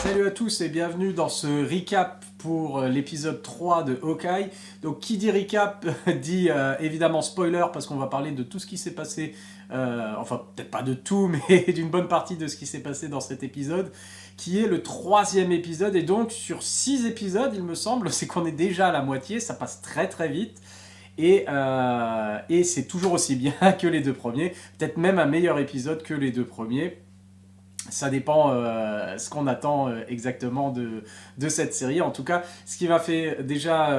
Salut à tous et bienvenue dans ce recap pour l'épisode 3 de Hawkeye. Donc qui dit recap dit évidemment spoiler parce qu'on va parler de tout ce qui s'est passé, enfin peut-être pas de tout mais d'une bonne partie de ce qui s'est passé dans cet épisode qui est le troisième épisode et donc sur 6 épisodes il me semble, c'est qu'on est déjà à la moitié, ça passe très très vite. Et c'est toujours aussi bien que les deux premiers, peut-être même un meilleur épisode que les deux premiers. Ça dépend ce qu'on attend exactement de cette série. En tout cas, ce qui m'a fait déjà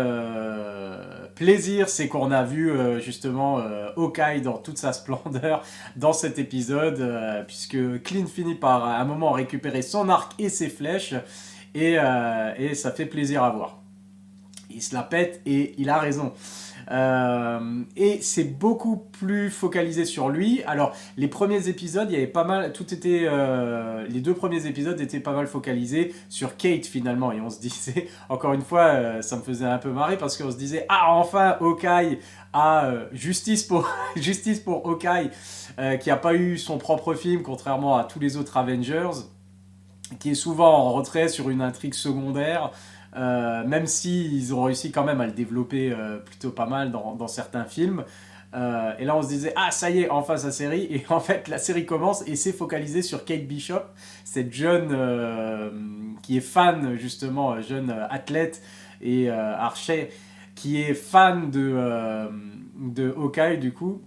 plaisir, c'est qu'on a vu justement Hawkeye dans toute sa splendeur dans cet épisode, puisque Clint finit par à un moment récupérer son arc et ses flèches, et ça fait plaisir à voir. Il se la pète et il a raison. Et c'est beaucoup plus focalisé sur lui. Alors, les premiers épisodes, il y avait pas mal, tout était, les deux premiers épisodes étaient pas mal focalisés sur Kate finalement, et on se disait, encore une fois, ça me faisait un peu marrer parce qu'on se disait, ah enfin, Hawkeye a justice pour justice pour Hawkeye, qui a pas eu son propre film, contrairement à tous les autres Avengers, qui est souvent en retrait sur une intrigue secondaire. Même si ils ont réussi quand même à le développer plutôt pas mal dans certains films. Et là on se disait, ah ça y est, enfin sa série. Et en fait la série commence et c'est focalisé sur Kate Bishop, cette jeune qui est fan justement, jeune athlète et archer, qui est fan de Hawkeye du coup,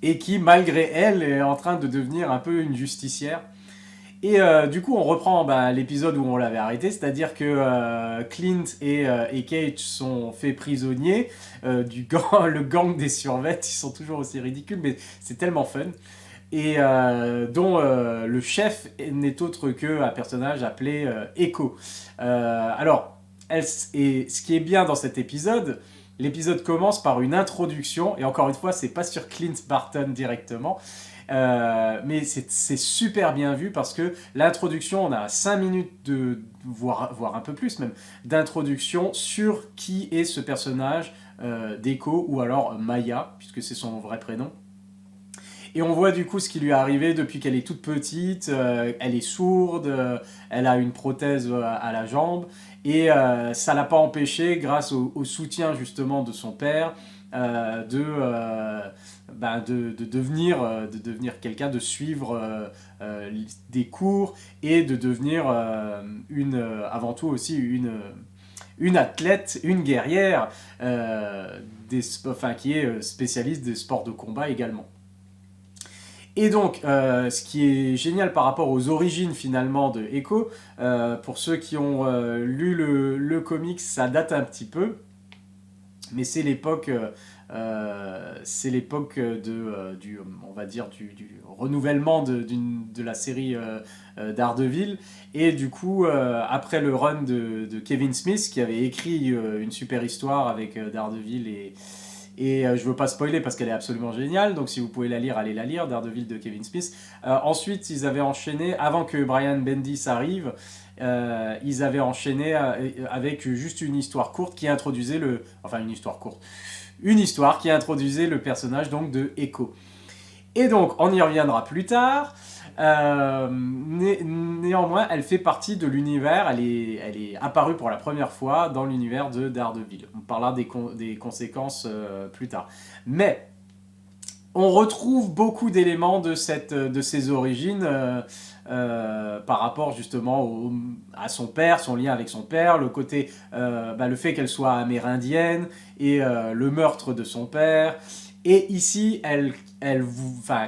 et qui malgré elle est en train de devenir un peu une justicière. Et du coup, on reprend l'épisode où on l'avait arrêté, c'est-à-dire que Clint et Kate sont faits prisonniers du gang, le gang des survettes. Ils sont toujours aussi ridicules, mais c'est tellement fun. Et dont le chef n'est autre qu'un personnage appelé Echo. Alors, et ce qui est bien dans cet épisode, l'épisode commence par une introduction, et encore une fois, c'est pas sur Clint Barton directement, mais c'est super bien vu parce que l'introduction, on a 5 minutes voire un peu plus même, d'introduction sur qui est ce personnage d'Echo, ou alors Maya, puisque c'est son vrai prénom. Et on voit du coup ce qui lui est arrivé depuis qu'elle est toute petite. Elle est sourde, elle a une prothèse à la jambe, et ça l'a pas empêché, grâce au soutien justement de son père, de devenir quelqu'un, de suivre des cours, et de devenir avant tout aussi une athlète, une guerrière, qui est spécialiste des sports de combat également. Et donc, ce qui est génial par rapport aux origines finalement de Echo, pour ceux qui ont lu le comics, ça date un petit peu, mais c'est l'époque on va dire du renouvellement de la série Daredevil, et du coup après le run de Kevin Smith, qui avait écrit une super histoire avec Daredevil, et je veux pas spoiler parce qu'elle est absolument géniale, donc si vous pouvez la lire, allez la lire, Daredevil de Kevin Smith. Ensuite, ils avaient enchaîné, avant que Brian Bendis arrive, ils avaient enchaîné avec juste une histoire courte qui introduisait une histoire qui introduisait le personnage donc de Echo. Et donc, on y reviendra plus tard. Néanmoins, elle fait partie de l'univers, elle est apparue pour la première fois dans l'univers de Daredevil. On parlera des conséquences plus tard. Mais on retrouve beaucoup d'éléments de ses origines par rapport justement à son père, son lien avec son père, le côté, le fait qu'elle soit amérindienne, et le meurtre de son père. Et ici,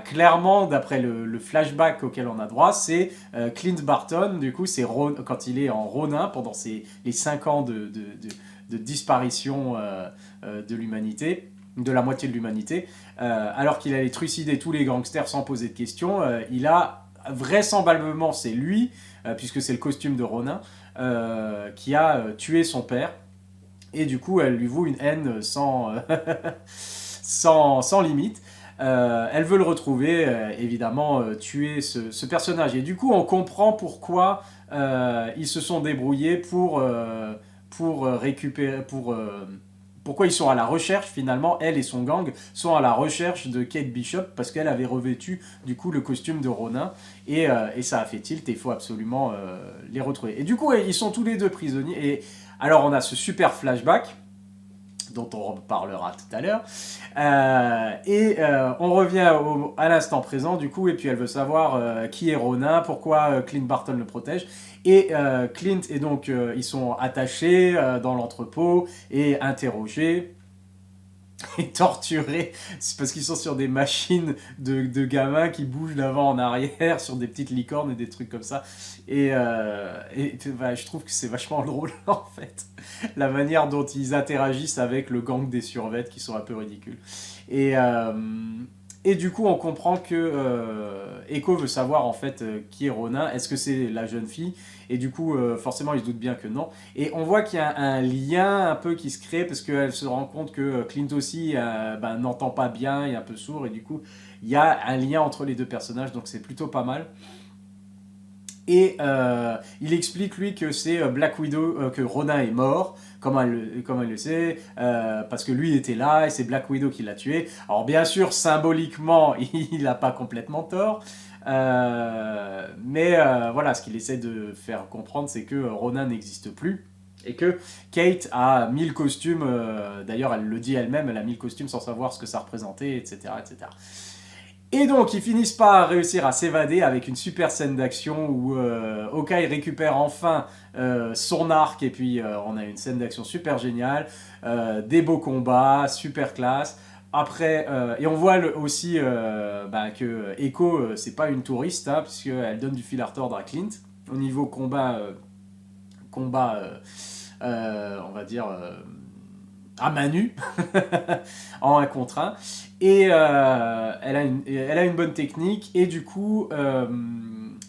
clairement, d'après le flashback auquel on a droit, c'est Clint Barton, du coup, c'est quand il est en Ronin, pendant les 5 ans de disparition de l'humanité, de la moitié de l'humanité, alors qu'il allait trucider tous les gangsters sans poser de questions. Il a vraisemblablement, c'est lui, puisque c'est le costume de Ronin, qui a tué son père, et du coup elle lui voue une haine sans limite. Elle veut le retrouver, évidemment, tuer ce personnage. Et du coup, on comprend pourquoi ils se sont débrouillés pour récupérer, pourquoi ils sont à la recherche finalement, elle et son gang sont à la recherche de Kate Bishop parce qu'elle avait revêtu du coup le costume de Ronin et ça a fait tilt et il faut absolument les retrouver. Et du coup ils sont tous les deux prisonniers et alors on a ce super flashback dont on reparlera tout à l'heure. On revient à l'instant présent, du coup, et puis elle veut savoir qui est Ronin, pourquoi Clint Barton le protège. Et Clint, et donc, ils sont attachés dans l'entrepôt et interrogés et torturés. C'est parce qu'ils sont sur des machines de gamins qui bougent d'avant en arrière, sur des petites licornes et des trucs comme ça. Je trouve que c'est vachement drôle, en fait. La manière dont ils interagissent avec le gang des survêtes qui sont un peu ridicules. Et, euh, et du coup, on comprend que Echo veut savoir en fait qui est Ronin. Est-ce que c'est la jeune fille? Et du coup, forcément, il se doute bien que non. Et on voit qu'il y a un lien un peu qui se crée parce qu'elle se rend compte que Clint aussi n'entend pas bien, il est un peu sourd. Et du coup, il y a un lien entre les deux personnages, donc c'est plutôt pas mal. Et il explique lui que c'est Black Widow, que Ronin est mort, comme elle le sait, parce que lui était là et c'est Black Widow qui l'a tué. Alors bien sûr, symboliquement, il n'a pas complètement tort. Voilà, ce qu'il essaie de faire comprendre, c'est que Ronin n'existe plus. Et que Kate a mis le costume, d'ailleurs elle le dit elle-même, elle a mis le costume sans savoir ce que ça représentait, etc. etc. Et donc, ils finissent par réussir à s'évader avec une super scène d'action où Hawkeye récupère enfin son arc et puis on a une scène d'action super géniale, des beaux combats, super classe. Après, et on voit aussi que Echo, c'est pas une touriste, hein, puisqu'elle donne du fil à retordre à Clint. Au niveau combat on va dire, à main nue, en 1 contre 1. Et elle a une bonne technique, et du coup,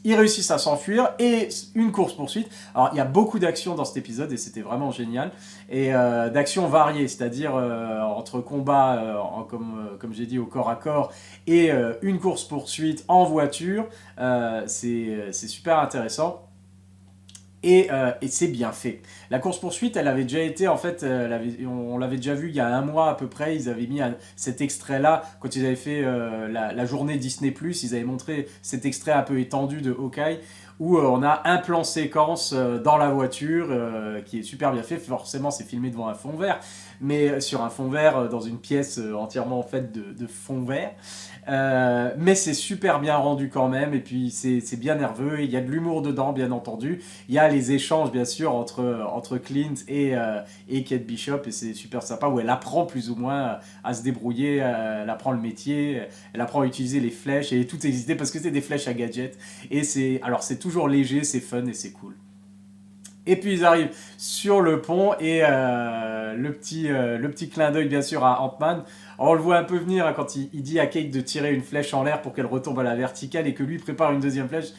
ils réussissent à s'enfuir, et une course-poursuite. Alors, il y a beaucoup d'actions dans cet épisode, et c'était vraiment génial. Et d'actions variées, c'est-à-dire entre combats, comme j'ai dit, au corps à corps, et une course-poursuite en voiture. C'est super intéressant. Et c'est bien fait. La course-poursuite, elle avait déjà été, en fait, on l'avait déjà vu il y a 1 mois à peu près, ils avaient mis cet extrait-là, quand ils avaient fait la journée Disney+, ils avaient montré cet extrait un peu étendu de Hawkeye, où on a un plan séquence dans la voiture, qui est super bien fait, forcément c'est filmé devant un fond vert, mais sur un fond vert, dans une pièce entièrement faite de fond vert. Mais c'est super bien rendu quand même, et puis c'est bien nerveux, il y a de l'humour dedans bien entendu, il y a les échanges bien sûr entre Clint et Kate Bishop, et c'est super sympa, où elle apprend plus ou moins à se débrouiller, elle apprend le métier, elle apprend à utiliser les flèches et tout exister parce que c'est des flèches à gadgets, et c'est toujours léger, c'est fun et c'est cool. Et puis ils arrivent sur le pont et le petit clin d'œil bien sûr à Ant-Man. On le voit un peu venir quand il dit à Kate de tirer une flèche en l'air pour qu'elle retombe à la verticale et que lui prépare une deuxième flèche.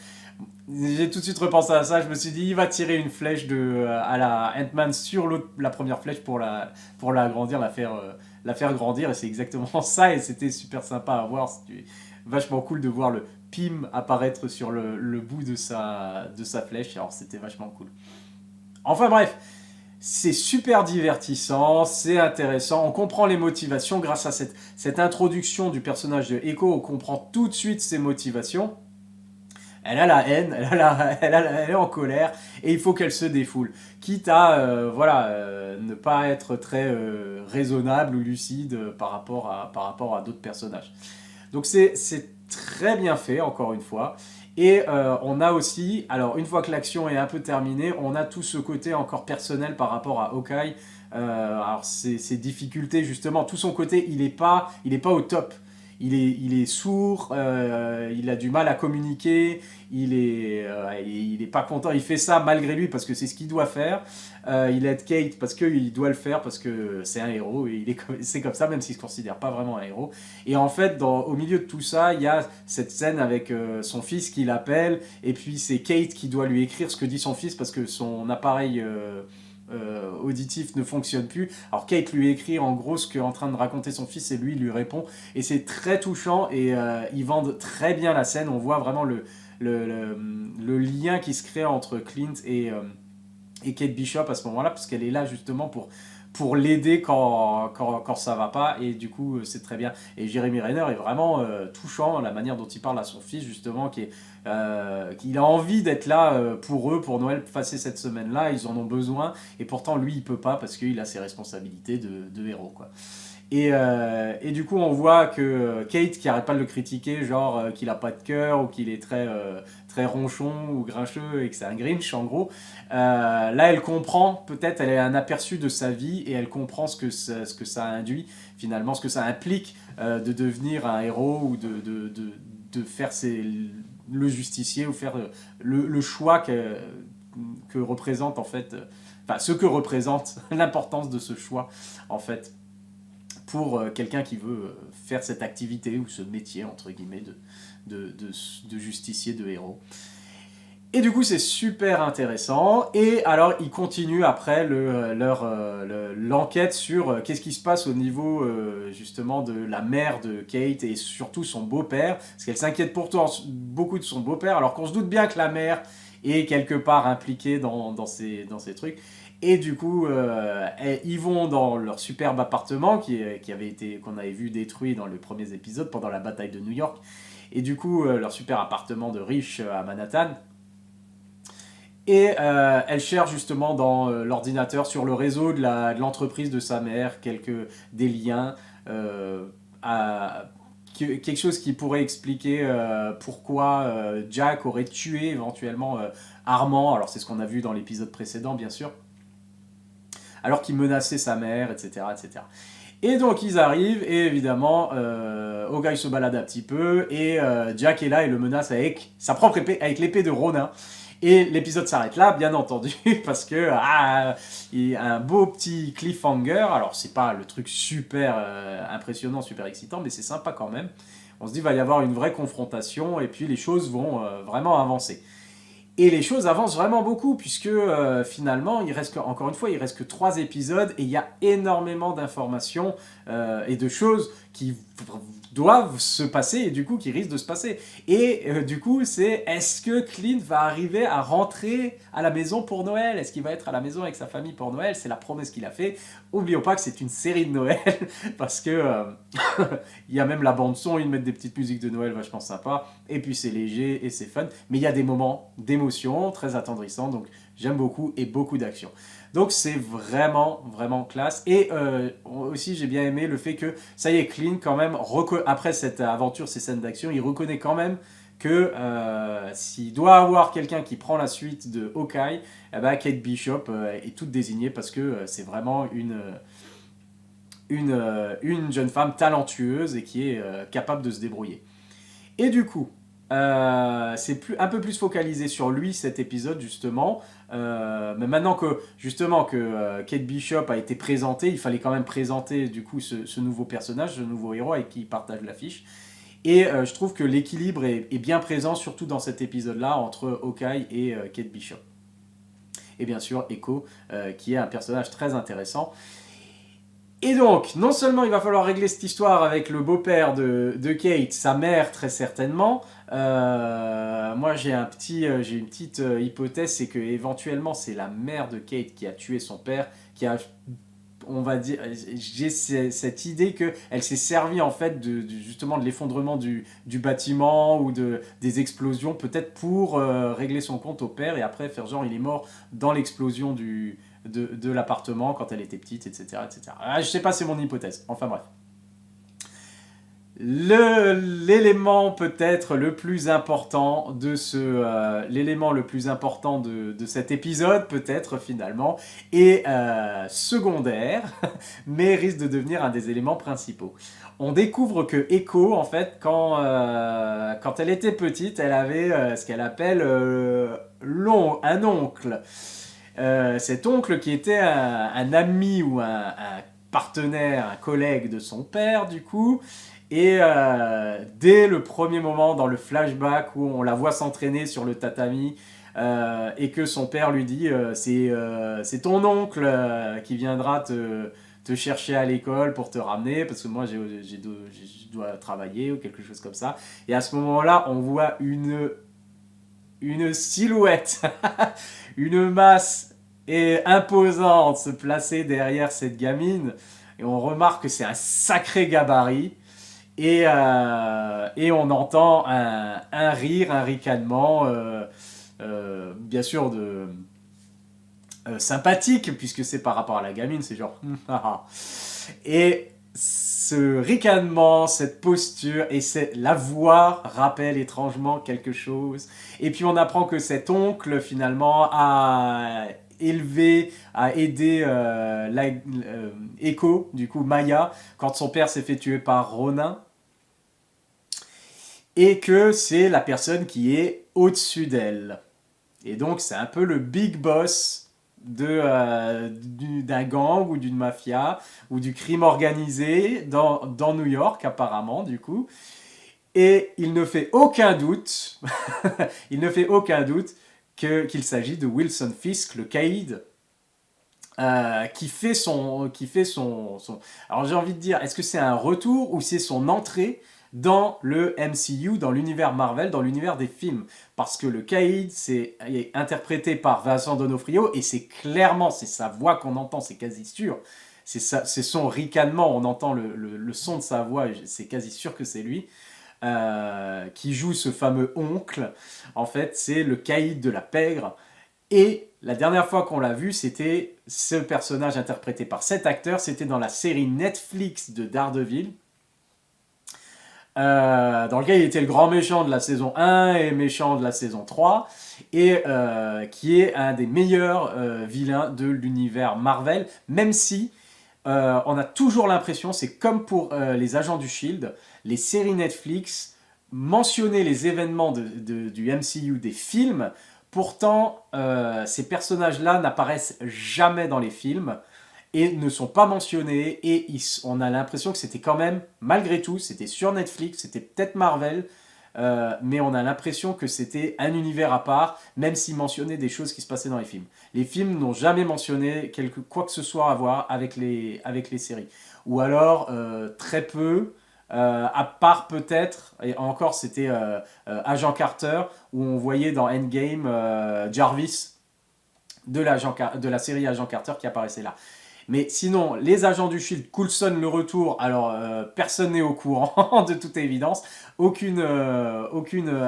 J'ai tout de suite repensé à ça, je me suis dit il va tirer une flèche à la Ant-Man sur la première flèche pour la agrandir, la faire grandir, et c'est exactement ça, et c'était super sympa à voir. C'était vachement cool de voir le Pym apparaître sur le bout de sa flèche, alors c'était vachement cool. Enfin bref, c'est super divertissant, c'est intéressant, on comprend les motivations grâce à cette introduction du personnage de Echo, on comprend tout de suite ses motivations. Elle a la haine, elle est en colère, et il faut qu'elle se défoule. Quitte à ne pas être très raisonnable ou lucide par rapport à d'autres personnages. Donc c'est très bien fait, encore une fois. Et on a aussi, alors une fois que l'action est un peu terminée, on a tout ce côté encore personnel par rapport à Hawkeye. Alors ses difficultés, justement, tout son côté, il est pas au top. Il est sourd, il a du mal à communiquer, il est pas content, il fait ça malgré lui parce que c'est ce qu'il doit faire. Il aide Kate parce qu'il doit le faire, parce que c'est un héros, et c'est comme ça, même s'il se considère pas vraiment un héros. Et en fait, au milieu de tout ça, il y a cette scène avec son fils qui l'appelle, et puis c'est Kate qui doit lui écrire ce que dit son fils parce que son appareil auditif ne fonctionne plus. Alors Kate lui écrit en gros ce qu'est en train de raconter son fils, et lui il lui répond, et c'est très touchant, et ils vendent très bien la scène. On voit vraiment le lien qui se crée entre Clint et Kate Bishop à ce moment-là, parce qu'elle est là justement pour l'aider quand ça va pas, et du coup c'est très bien. Et Jeremy Renner est vraiment touchant, la manière dont il parle à son fils justement, qu'il a envie d'être là pour eux, pour Noël, passer cette semaine-là, ils en ont besoin, et pourtant lui il peut pas parce qu'il a ses responsabilités de héros, quoi. Et du coup, on voit que Kate, qui arrête pas de le critiquer, genre qu'il a pas de cœur, ou qu'il est très ronchon ou grincheux, et que c'est un Grinch en gros, là elle comprend, peut-être elle a un aperçu de sa vie, et elle comprend ce que ça induit, finalement, ce que ça implique de devenir un héros, ou de faire le justicier, ou faire le choix que représente en fait, enfin ce que représente l'importance de ce choix en fait, pour quelqu'un qui veut faire cette activité ou ce métier, entre guillemets, de justicier, de héros. Et du coup, c'est super intéressant. Et alors, ils continuent après l'enquête sur qu'est-ce qui se passe au niveau justement de la mère de Kate, et surtout son beau-père, parce qu'elle s'inquiète pourtant beaucoup de son beau-père, alors qu'on se doute bien que la mère est quelque part impliquée dans ces trucs. Et du coup, ils vont dans leur superbe appartement qu'on avait vu détruit dans les premiers épisodes pendant la bataille de New York. Et du coup, leur super appartement de riche à Manhattan. Et elle cherche justement dans l'ordinateur, sur le réseau de l'entreprise de sa mère, des liens, quelque chose qui pourrait expliquer pourquoi Jack aurait tué éventuellement Armand. Alors c'est ce qu'on a vu dans l'épisode précédent, bien sûr, alors qu'il menaçait sa mère, etc., etc. Et donc ils arrivent, et évidemment, Hawkeye se balade un petit peu, et Jack est là et le menace avec sa propre épée, avec l'épée de Ronin. Et l'épisode s'arrête là, bien entendu, parce que il y a un beau petit cliffhanger. Alors c'est pas le truc super impressionnant, super excitant, mais c'est sympa quand même. On se dit, il va y avoir une vraie confrontation, et puis les choses vont vraiment avancer. Et les choses avancent vraiment beaucoup, puisque finalement, encore une fois, il reste que 3 épisodes, et il y a énormément d'informations et de choses qui doivent se passer, et du coup qui risquent de se passer. Et du coup, est-ce que Clint va arriver à rentrer à la maison pour Noël? Est-ce qu'il va être à la maison avec sa famille pour Noël? C'est la promesse qu'il a fait. Oublions pas que c'est une série de Noël, parce que il y a même la bande son, ils mettent des petites musiques de Noël vachement sympas, et puis c'est léger et c'est fun, mais il y a des moments d'émotion très attendrissants, donc j'aime beaucoup, et beaucoup d'action. Donc c'est vraiment, vraiment classe. Et aussi, j'ai bien aimé le fait que, ça y est, Clint, quand même, après cette aventure, ces scènes d'action, il reconnaît quand même que s'il doit avoir quelqu'un qui prend la suite de Hawkeye, eh ben, Kate Bishop est toute désignée, parce que c'est vraiment une jeune femme talentueuse, et qui est capable de se débrouiller. Et du coup, c'est un peu plus focalisé sur lui cet épisode justement. Mais maintenant que justement Kate Bishop a été présentée, il fallait quand même présenter du coup ce nouveau personnage, ce nouveau héros avec qui il partage l'affiche. Et je trouve que l'équilibre est bien présent, surtout dans cet épisode-là, entre Hawkeye et Kate Bishop. Et bien sûr Echo, qui est un personnage très intéressant. Et donc, non seulement il va falloir régler cette histoire avec le beau-père de Kate, sa mère très certainement. Moi j'ai une petite hypothèse, c'est que éventuellement c'est la mère de Kate qui a tué son père, on va dire, j'ai cette idée qu'elle s'est servie en fait justement de l'effondrement du bâtiment, ou des explosions, peut-être pour régler son compte au père, et après faire genre il est mort dans l'explosion de l'appartement quand elle était petite, etc., etc. Ah, je sais pas, c'est mon hypothèse. Enfin bref. L'élément peut-être le plus important l'élément le plus important de cet épisode, peut-être finalement, est secondaire, mais risque de devenir un des éléments principaux. On découvre que Echo, en fait, quand elle était petite, elle avait ce qu'elle appelle un oncle. Cet oncle qui était un ami, ou un partenaire, un collègue de son père, du coup. Et dès le premier moment, dans le flashback où on la voit s'entraîner sur le tatami, et que son père lui dit c'est ton oncle qui viendra te chercher à l'école pour te ramener, parce que moi je dois travailler, ou quelque chose comme ça. Et à ce moment-là, on voit une silhouette, une masse et imposante se placer derrière cette gamine. Et on remarque que c'est un sacré gabarit. Et on entend un rire, un ricanement, bien sûr sympathique, puisque c'est par rapport à la gamine, c'est genre... Et ce ricanement, cette posture et la voix rappellent étrangement quelque chose. Et puis on apprend que cet oncle, finalement, a aidé Echo, du coup Maya, quand son père s'est fait tuer par Ronin. Et que c'est la personne qui est au-dessus d'elle. Et donc c'est un peu le big boss d'un gang ou d'une mafia ou du crime organisé dans New York apparemment du coup. Et il ne fait aucun doute, il ne fait aucun doute qu'il s'agit de Wilson Fisk, le caïd, qui fait son... Alors j'ai envie de dire, est-ce que c'est un retour ou c'est son entrée dans le MCU, dans l'univers Marvel, dans l'univers des films? Parce que le Caïd est interprété par Vincent D'Onofrio et c'est clairement, c'est sa voix qu'on entend, c'est quasi sûr. C'est son ricanement, on entend le son de sa voix, c'est quasi sûr que c'est lui. Qui joue ce fameux oncle. En fait, c'est le Caïd de la pègre. Et la dernière fois qu'on l'a vu, c'était ce personnage interprété par cet acteur, c'était dans la série Netflix de Daredevil, dans lequel il était le grand méchant de la saison 1 et méchant de la saison 3, et qui est un des meilleurs vilains de l'univers Marvel, même si on a toujours l'impression, c'est comme pour les agents du Shield, les séries Netflix mentionnaient les événements du MCU des films. Pourtant, ces personnages-là n'apparaissent jamais dans les films et ne sont pas mentionnés. Et on a l'impression que c'était quand même, malgré tout, c'était sur Netflix, c'était peut-être Marvel, mais on a l'impression que c'était un univers à part, même s'ils mentionnaient des choses qui se passaient dans les films. Les films n'ont jamais mentionné quoi que ce soit à voir avec les séries. Ou alors, très peu, à part peut-être, et encore c'était Agent Carter, où on voyait dans Endgame Jarvis de la série Agent Carter qui apparaissait là. Mais sinon, les agents du Shield, Coulson le retour, alors personne n'est au courant de toute évidence, aucune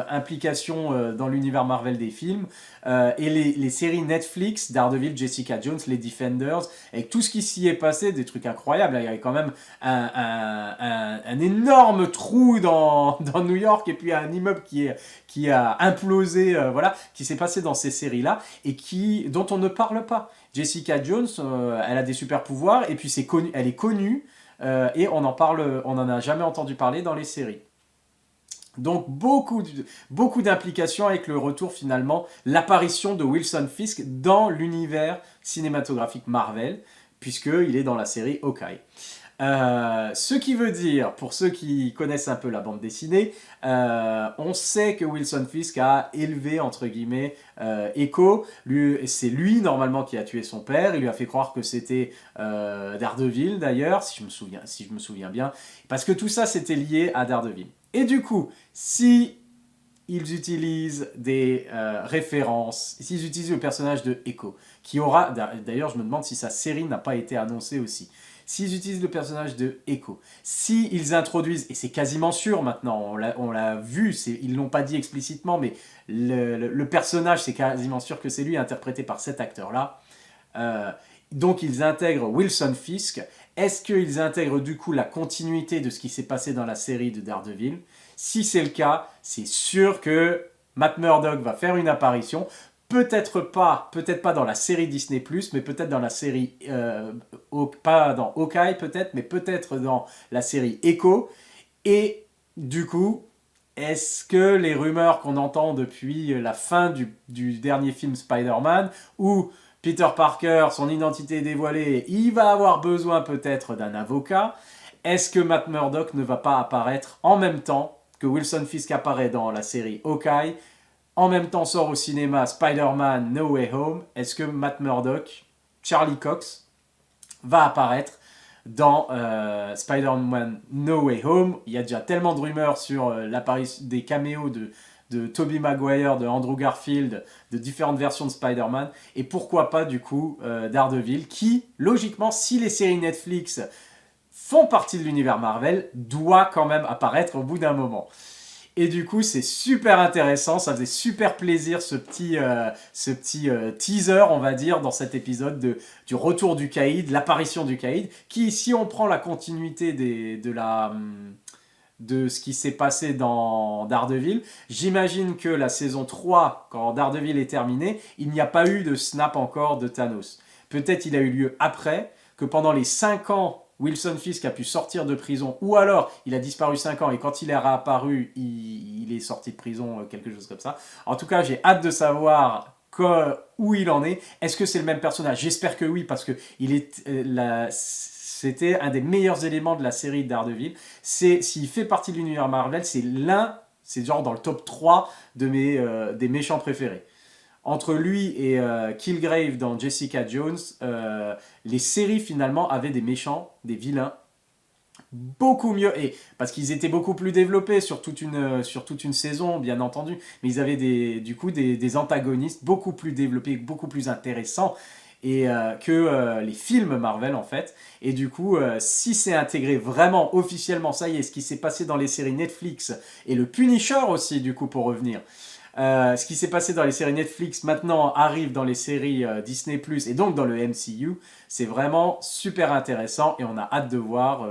implication dans l'univers Marvel des films, et les séries Netflix, Daredevil, Jessica Jones, les Defenders, avec tout ce qui s'y est passé, des trucs incroyables, il y avait quand même un énorme trou dans New York, et puis un immeuble qui a implosé, voilà, qui s'est passé dans ces séries-là, et dont on ne parle pas. Jessica Jones, elle a des super pouvoirs et puis elle est connue et on en a jamais entendu parler dans les séries. Donc beaucoup d'implications avec le retour finalement, l'apparition de Wilson Fisk dans l'univers cinématographique Marvel, puisqu'il est dans la série Hawkeye. Ce qui veut dire, pour ceux qui connaissent un peu la bande dessinée, on sait que Wilson Fisk a élevé, entre guillemets, Echo. C'est lui, normalement, qui a tué son père. Il lui a fait croire que c'était Daredevil, d'ailleurs, si je me souviens bien. Parce que tout ça, c'était lié à Daredevil. Et du coup, si ils utilisent des références, s'ils utilisent le personnage de Echo, qui aura... D'ailleurs, je me demande si sa série n'a pas été annoncée aussi. S'ils utilisent le personnage de Echo, s'ils introduisent, et c'est quasiment sûr maintenant, on l'a vu, ils ne l'ont pas dit explicitement, mais le personnage, c'est quasiment sûr que c'est lui, interprété par cet acteur-là. Donc ils intègrent Wilson Fisk. Est-ce qu'ils intègrent du coup la continuité de ce qui s'est passé dans la série de Daredevil? Si c'est le cas, c'est sûr que Matt Murdock va faire une apparition. Peut-être pas dans la série Disney+, mais peut-être dans la série... pas dans Hawkeye peut-être, mais peut-être dans la série Echo. Et du coup, est-ce que les rumeurs qu'on entend depuis la fin du dernier film Spider-Man, où Peter Parker, son identité est dévoilée, il va avoir besoin peut-être d'un avocat, est-ce que Matt Murdock ne va pas apparaître en même temps que Wilson Fisk apparaît dans la série Hawkeye? En même temps sort au cinéma Spider-Man No Way Home. Est-ce que Matt Murdock, Charlie Cox, va apparaître dans Spider-Man No Way Home? Il y a déjà tellement de rumeurs sur l'apparition des caméos de Tobey Maguire, de Andrew Garfield, de différentes versions de Spider-Man, et pourquoi pas du coup Daredevil, qui, logiquement, si les séries Netflix font partie de l'univers Marvel, doit quand même apparaître au bout d'un moment. Et du coup, c'est super intéressant, ça faisait super plaisir ce petit teaser, on va dire, dans cet épisode du retour du Caïd, l'apparition du Caïd, qui, si on prend la continuité de ce qui s'est passé dans Daredevil, j'imagine que la saison 3, quand Daredevil est terminé, il n'y a pas eu de snap encore de Thanos. Peut-être il a eu lieu après, que pendant les 5 ans Wilson Fisk a pu sortir de prison, ou alors il a disparu 5 ans et quand il est réapparu, il est sorti de prison, quelque chose comme ça. En tout cas, j'ai hâte de savoir où il en est. Est-ce que c'est le même personnage? J'espère que oui, parce que c'était un des meilleurs éléments de la série Daredevil. S'il fait partie de l'univers Marvel, c'est genre dans le top 3 des méchants préférés. Entre lui et Killgrave dans Jessica Jones, les séries finalement avaient des méchants, des vilains, beaucoup mieux, et parce qu'ils étaient beaucoup plus développés sur toute une saison, bien entendu, mais ils avaient des antagonistes beaucoup plus développés, beaucoup plus intéressants que les films Marvel en fait. Et du coup, si c'est intégré vraiment officiellement, ça y est, ce qui s'est passé dans les séries Netflix, et le Punisher aussi du coup pour revenir, ce qui s'est passé dans les séries Netflix maintenant arrive dans les séries Disney+, et donc dans le MCU. C'est vraiment super intéressant et on a hâte de voir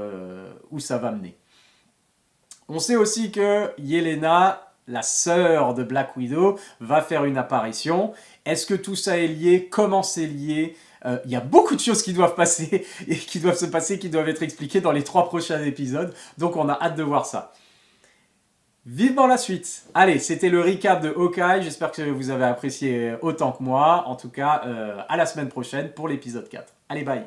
où ça va mener. On sait aussi que Yelena, la sœur de Black Widow, va faire une apparition. Est-ce que tout ça est lié? Comment c'est lié? Il y a beaucoup de choses qui doivent passer et qui doivent se passer, qui doivent être expliquées dans les 3 prochains épisodes. Donc on a hâte de voir ça. Vivement la suite. Allez, c'était le recap de Hawkeye. J'espère que vous avez apprécié autant que moi. En tout cas, à la semaine prochaine pour l'épisode 4. Allez, bye.